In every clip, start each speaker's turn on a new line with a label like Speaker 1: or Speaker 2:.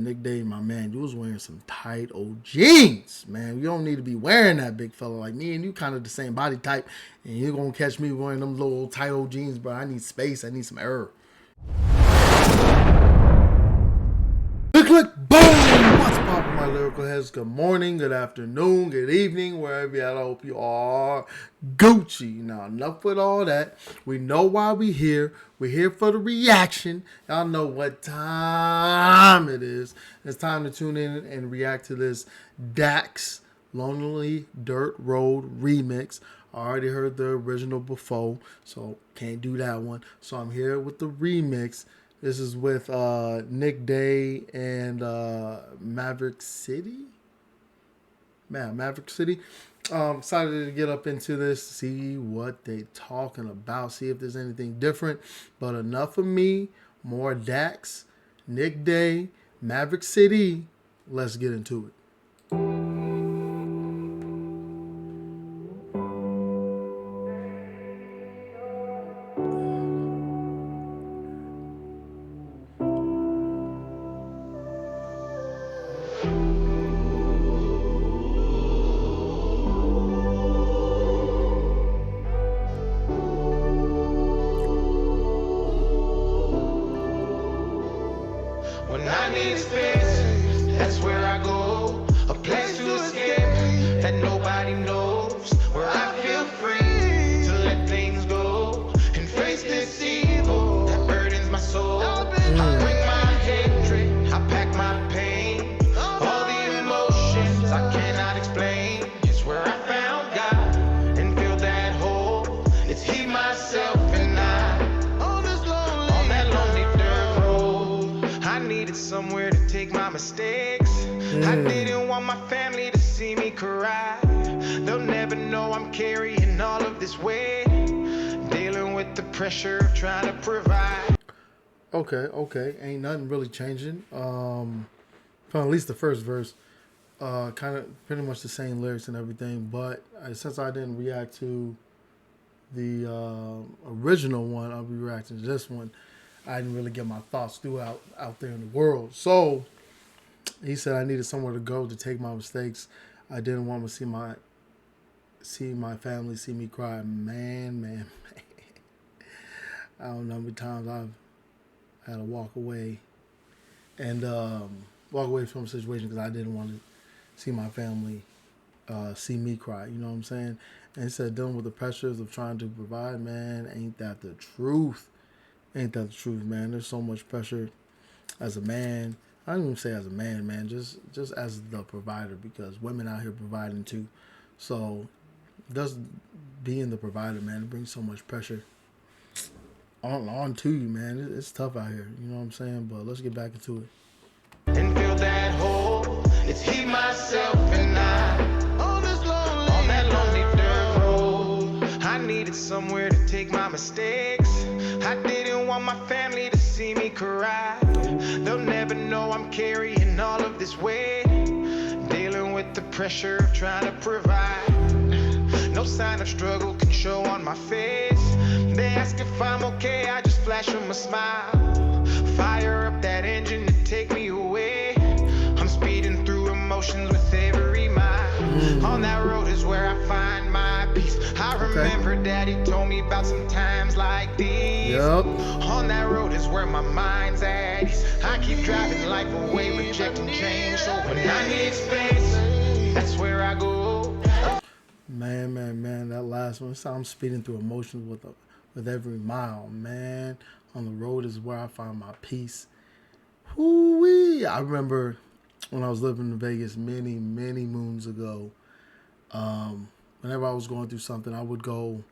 Speaker 1: Nick Day, my man, you was wearing some tight old jeans, man. You don't need to be wearing that, big fella. Like me and you, kind of the same body type, and you're gonna catch me wearing them little tight old jeans, bro. I need space. I need some air. Click, click, boom! What's poppin', my lyrical heads? Good morning, good afternoon, good evening, wherever y'all. I hope you are Gucci. Now, enough with all that. We know why we here. We're here for the reaction. Y'all know what time it is. It's time to tune in and react to this Dax Lonely Dirt Road remix. I already heard the original before, so can't do that one. So I'm here with the remix. This is with Nick Day and Maverick City. Man, Maverick City. Excited to get up into this, see what they talking about, see if there's anything different. But enough of me, more Dax, Nick Day, Maverick City. Let's get into it.
Speaker 2: When I need space, that's where I go. A place to escape that nobody knows. Where I feel free to let things go and face this evil that burdens my soul. I bring my hatred, I pack my pain. All the emotions I cannot explain. It's where I found God and filled that hole. It's He, myself, and I. On that lonely dirt road, I needed somewhere to take my mistakes. I didn't want my family to see me cry. They'll never know I'm carrying all of this weight, dealing with the pressure of trying to provide.
Speaker 1: Okay. Ain't nothing really changing. From at least the first verse. Kind of pretty much the same lyrics and everything. But since I didn't react to the original one, I'll be reacting to this one. I didn't really get my thoughts throughout out there in the world. So he said I needed somewhere to go to take my mistakes. I didn't want to see my family see me cry. Man. I don't know how many times I've had to walk away and walk away from a situation because I didn't want to see my family see me cry. You know what I'm saying? And he said dealing with the pressures of trying to provide, man, ain't that the truth? Ain't that the truth, man? There's so much pressure as a man. I don't even say as a man, just as the provider, because women out here providing too. So just being the provider, man, it brings so much pressure on to you, man. It's tough out here. You know what I'm saying? But let's get back into it.
Speaker 2: And fill that hole. It's He, myself, and I. On that lonely dirt road, I needed somewhere to take my mistakes. I didn't want my family to see me cry. They'll never know I'm carrying all of this weight, dealing with the pressure of trying to provide. No sign of struggle can show on my face. They ask if I'm okay, I just flash them a smile. Fire up that engine to take me away. I'm speeding through emotions with every mile. On that road is where I find my peace. I remember Daddy told me about some times like these.
Speaker 1: Yep.
Speaker 2: On that road is where my mind's at ease. I keep driving life away, rejecting change. So when I need space, that's where I go.
Speaker 1: Man, that last one. I'm speeding through emotions with every mile, man. On the road is where I find my peace. Whoo-wee. I remember when I was living in Vegas many moons ago. Whenever I was going through something, I would go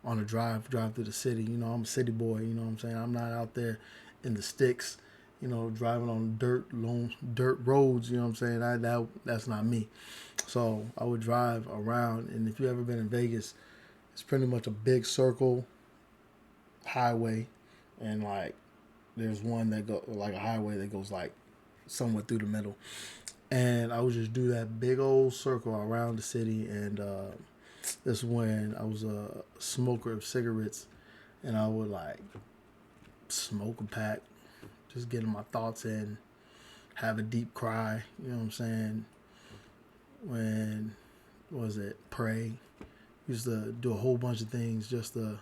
Speaker 1: on a drive through the city. You know, I'm a city boy. You know what I'm saying? I'm not out there in the sticks. You know, driving on dirt roads. You know what I'm saying? That's not me. So I would drive around, and if you ever been in Vegas, it's pretty much a big circle highway, and like there's one that go like a highway that goes like somewhat through the middle, and I would just do that big old circle around the city. And this is when I was a smoker of cigarettes, and I would like smoke a pack, just getting my thoughts in, have a deep cry. You know what I'm saying? When what was it? Pray. Used to do a whole bunch of things just to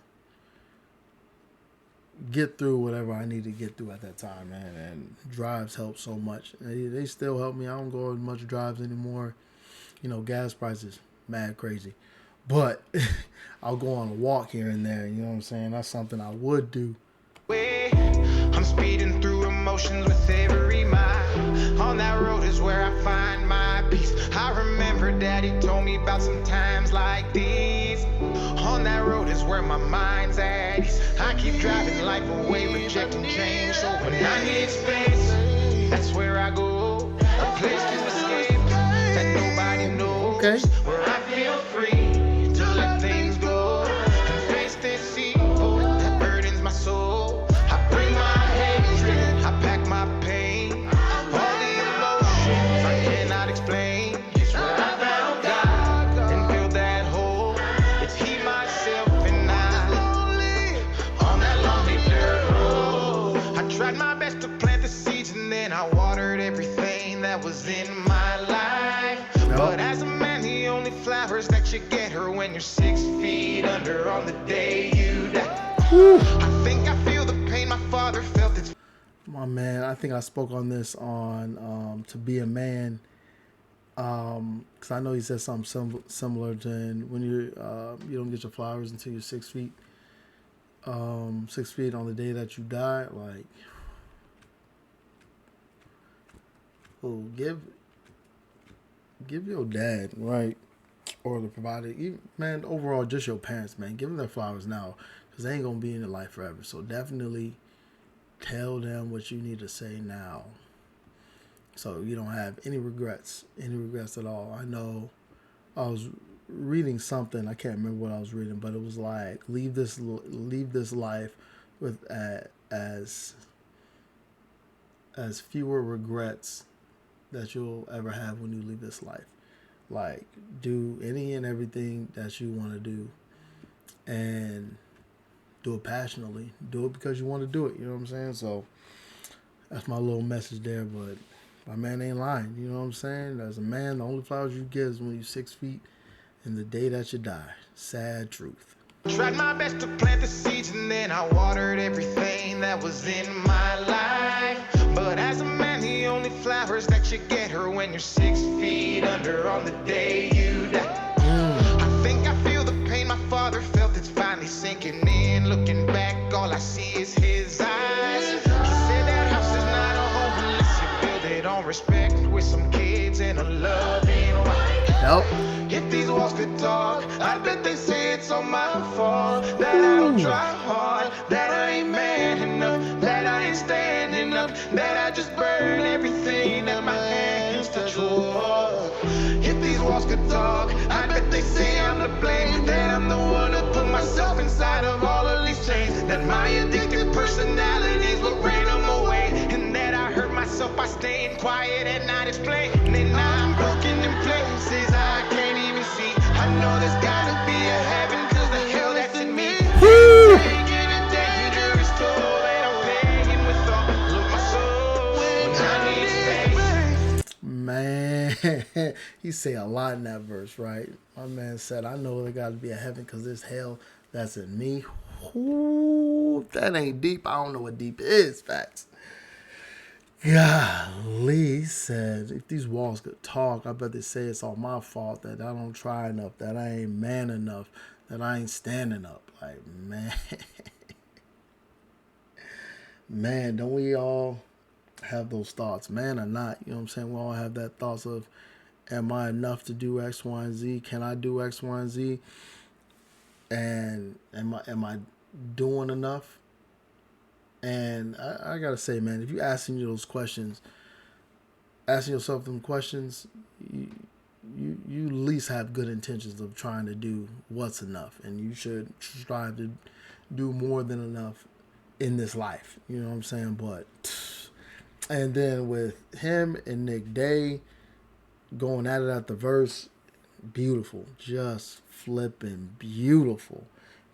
Speaker 1: get through whatever I need to get through at that time, man. And drives help so much. They still help me. I don't go on much drives anymore. You know, gas prices, mad crazy. But I'll go on a walk here and there. You know what I'm saying? That's something I would do.
Speaker 2: I'm speeding through emotions with every mile. On that road is where I find my peace. I remember Daddy told me about some times like these. On that road is where my mind's at ease. I keep driving life away, rejecting change. So when I need space, that's where I go. A place to escape that nobody knows.
Speaker 1: Okay.
Speaker 2: Where I feel free to let things go and face this evil that burdens my soul. I bring my hatred, I pack my pain, all the emotions I cannot explain. It's where I found God and filled that hole. It's He, myself, and I on that lonely dirt road. I tried my best to plant the seeds and then I watered everything that was in my life. But as a man, the only flowers that you get are when you're 6 feet under on the day you die. I think I feel the pain my father felt. It's
Speaker 1: My man, I think I spoke on this on To Be a Man. Because I know he said something similar to when you don't get your flowers until you're 6 feet. 6 feet on the day that you die. Like, oh, give your dad, right, or the provider, man, overall, just your parents, man, give them their flowers now, because they ain't gonna be in your life forever. So definitely tell them what you need to say now, so you don't have any regrets at all. I know I was reading something, I can't remember what I was reading, but it was like leave this life with as fewer regrets that you'll ever have when you leave this life. Like, do any and everything that you want to do, and do it passionately. Do it because you want to do it. You know what I'm saying? So that's my little message there. But my man ain't lying. You know what I'm saying? As a man, the only flowers you get is when you're 6 feet and the day that you die. Sad truth.
Speaker 2: tried my best to plant the seeds and then I watered everything that was in my life. But as a man, the only flowers that you get are when you're 6 feet under on the day you die. I think I feel the pain my father felt. It's finally sinking in. Looking back, all I see is his eyes. He said that house is not a home unless you build it on respect, with some kids and a loving wife.
Speaker 1: Yep.
Speaker 2: If these walls could talk, I bet they say it's all my fault. That I don't try hard, that I ain't man enough, that I ain't standing up, that I just burn everything that my hands touch. Oh, if these walls could talk, I bet they say I'm to blame, that I'm the one who put myself inside of all of these chains, that my addicted personalities will bring them away, and that I hurt myself by staying quiet and not explain. And now I'm broken in places I can't even see. I know there's gotta be a heaven, cause the hell that's in me. Taking a dangerous toll, and I'm paying with all of my soul. When I need space.
Speaker 1: Man, he say a lot in that verse, right? My man said, I know there got to be a heaven because there's hell that's in me. Ooh, if that ain't deep, I don't know what deep is. Facts. Golly, he said, if these walls could talk, I bet they say it's all my fault, that I don't try enough, that I ain't man enough, that I ain't standing up. Like, man. Man, don't we all have those thoughts, man or not? You know what I'm saying? We all have that thoughts of, am I enough to do X, Y, and Z? Can I do X, Y, and Z? And am I doing enough? And I gotta say, man, if you're asking you those questions, asking yourself them questions, you at least have good intentions of trying to do what's enough, and you should strive to do more than enough in this life. You know what I'm saying? But and then with him and Nick Day going at it at the verse, beautiful, just flipping beautiful.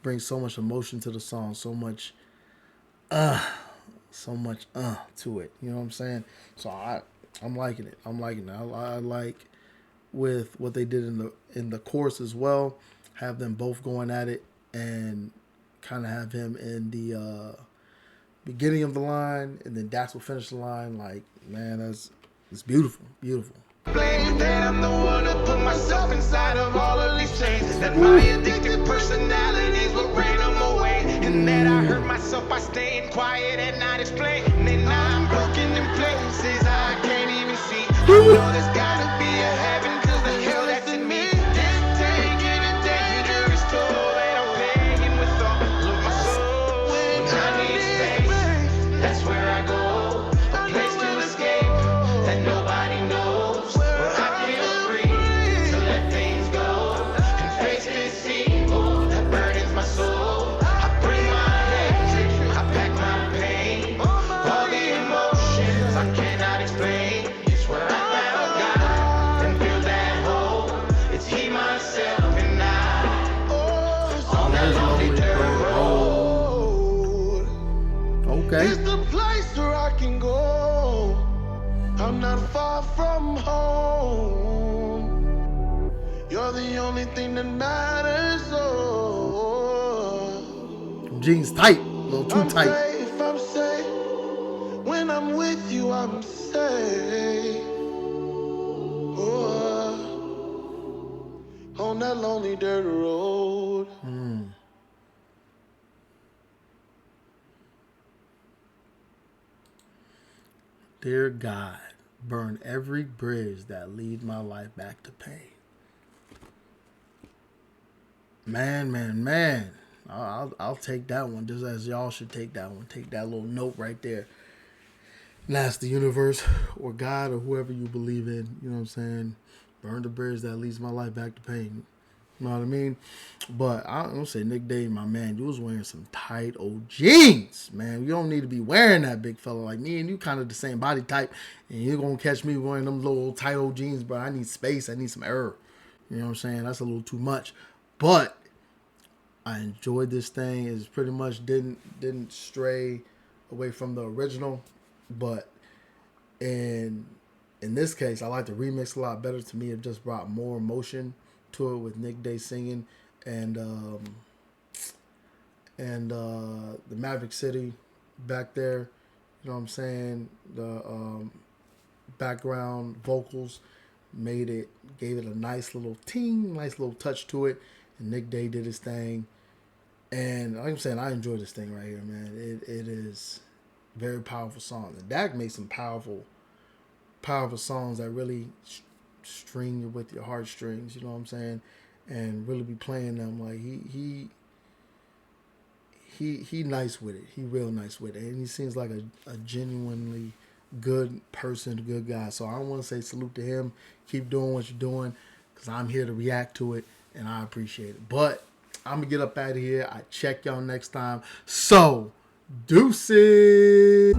Speaker 1: Brings so much emotion to the song, so much to it. You know what I'm saying? So I'm liking it. I'm liking it. I like with what they did in the chorus as well. Have them both going at it and kind of have him in the beginning of the line, and then Dax will finish the line. Like, man, it's beautiful, beautiful.
Speaker 2: Blame that I'm the one who put myself inside of all of these chains. That my addictive personalities will ran them away. And that I hurt myself by staying quiet and not explaining. And now I'm broken in places I can't even see. I know there's gotta be a heaven, cause the hell that's in me. It's taking a dangerous toll, and I'm paying with all of my soul. When I need space, that's where I go. A place to escape that nobody knows. Where I feel free to let things go and face this evil that burdens my soul. I bring my hatred, I pack my pain, all the emotions I cannot explain. It's where I found God and feel that hope. It's He, myself, and I on that lonely dirt road.
Speaker 1: Okay.
Speaker 2: It's the place where I can go. I'm not far from home. You're the only thing that matters. Oh,
Speaker 1: Jeans tight, a little too tight.
Speaker 2: I'm safe. When I'm with you, I'm safe. Oh, on that lonely dirt road.
Speaker 1: Dear God, burn every bridge that leads my life back to pain. Man. I'll take that one, just as y'all should take that one. Take that little note right there. And ask the universe or God or whoever you believe in, you know what I'm saying? Burn the bridge that leads my life back to pain. You know what I mean? But I'm going to say, Nick Day, my man, you was wearing some tight old jeans, man. You don't need to be wearing that, big fella. Like me and you kind of the same body type, and you're going to catch me wearing them little tight old jeans, bro. I need space. I need some air. You know what I'm saying? That's a little too much. But I enjoyed this thing. It pretty much didn't stray away from the original, but in this case, I like the remix a lot better. To me, it just brought more emotion to it with Nick Day singing and the Maverick City back there. You know what I'm saying? The background vocals gave it a nice little ting, nice little touch to it. And Nick Day did his thing. And like I'm saying, I enjoy this thing right here, man. It is a very powerful song. The Dak makes some powerful songs that really string you with your heartstrings, you know what I'm saying? And really be playing them. Like he nice with it. He real nice with it. And he seems like a genuinely good person, a good guy. So I want to say salute to him. Keep doing what you're doing, because I'm here to react to it, and I appreciate it. But I'm going to get up out of here. I check y'all next time. So, deuces.